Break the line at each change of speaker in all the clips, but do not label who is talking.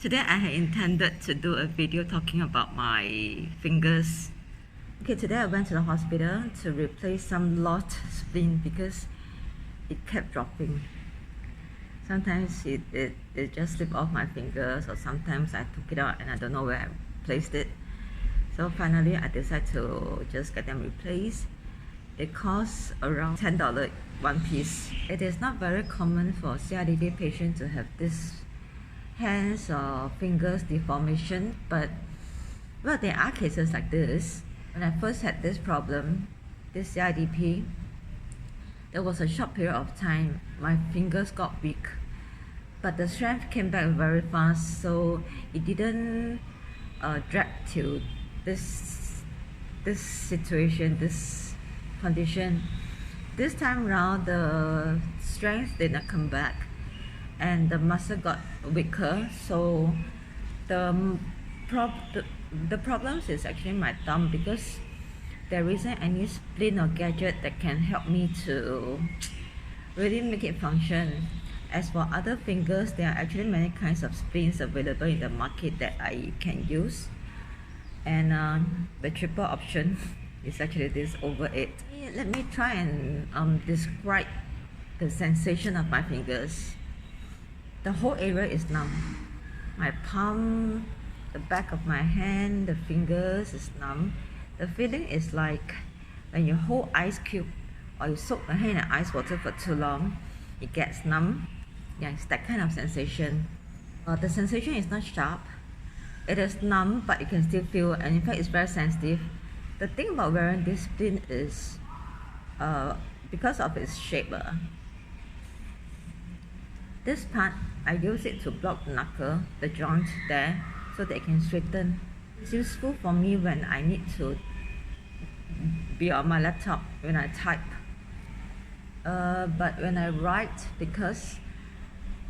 Today I had intended to do a video talking about my fingers. Okay, today I went to the hospital to replace some lost splint because it kept dropping. Sometimes it just slipped off my fingers, or sometimes I took it out and I don't know where I placed it. So finally I decided to just get them replaced. It costs around $10 one piece. It is not very common for CIDP patients to have this hands or fingers deformation, but well, there are cases like this. When I first had this problem, this CIDP, there was a short period of time my fingers got weak, but the strength came back very fast, so it didn't drag to this situation, this condition. This time round, the strength did not come back and the muscle got weaker, so the problems is actually my thumb, because there isn't any splint or gadget that can help me to really make it function. As for other fingers, there are actually many kinds of splints available in the market that I can use, and the cheaper option is actually this over 8. Let me try and describe the sensation of my fingers. The whole area is numb. My palm, the back of my hand, the fingers is numb. The feeling is like when you hold ice cube or you soak your hand in ice water for too long, it gets numb. Yeah, it's that kind of sensation. The sensation is not sharp. It is numb, but you can still feel, and in fact it's very sensitive. The thing about wearing this splint is because of its shape. This part, I use it to block the knuckle, the joint there, so that it can straighten. It's useful for me when I need to be on my laptop when I type. But when I write, because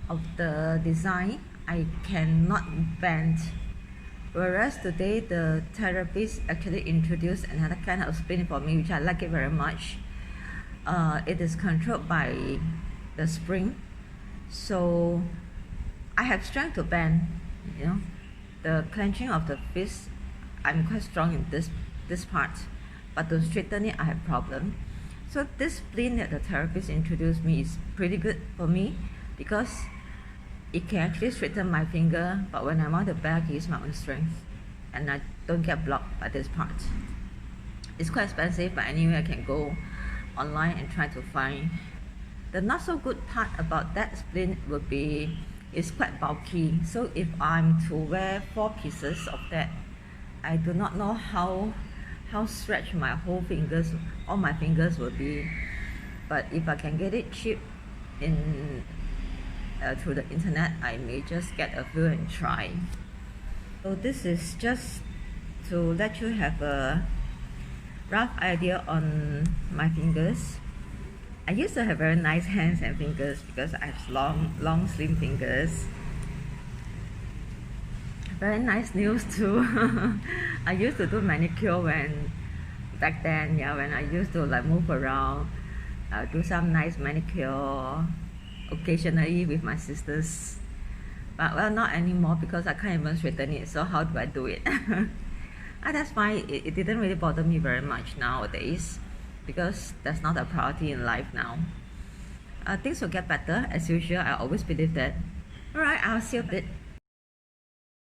of the design, I cannot bend. Whereas today, the therapist actually introduced another kind of splint for me, which I like it very much. It is controlled by the spring. So I have strength to bend, the clenching of the fist, I'm quite strong in this part, but to straighten it I have problem. So this splint that the therapist introduced me is pretty good for me, because it can actually straighten my finger, but when I want to bend, I use my own strength and I don't get blocked by this part. It's quite expensive, but anyway I can go online and try to find. The not so good part about that splint would be it's quite bulky. So if I'm to wear 4 pieces of that, I do not know how stretched my whole fingers, all my fingers will be. But if I can get it cheap in through the internet, I may just get a few and try. So this is just to let you have a rough idea on my fingers. I used to have very nice hands and fingers because I have long slim fingers. Very nice nails too. I used to do manicure back then, when I used to like move around, do some nice manicure occasionally with my sisters. But well, not anymore because I can't even straighten it, so how do I do it? That's fine, it didn't really bother me very much nowadays, because that's not a priority in life now. Things will get better as usual, I always believe that. Alright, I'll see you a bit.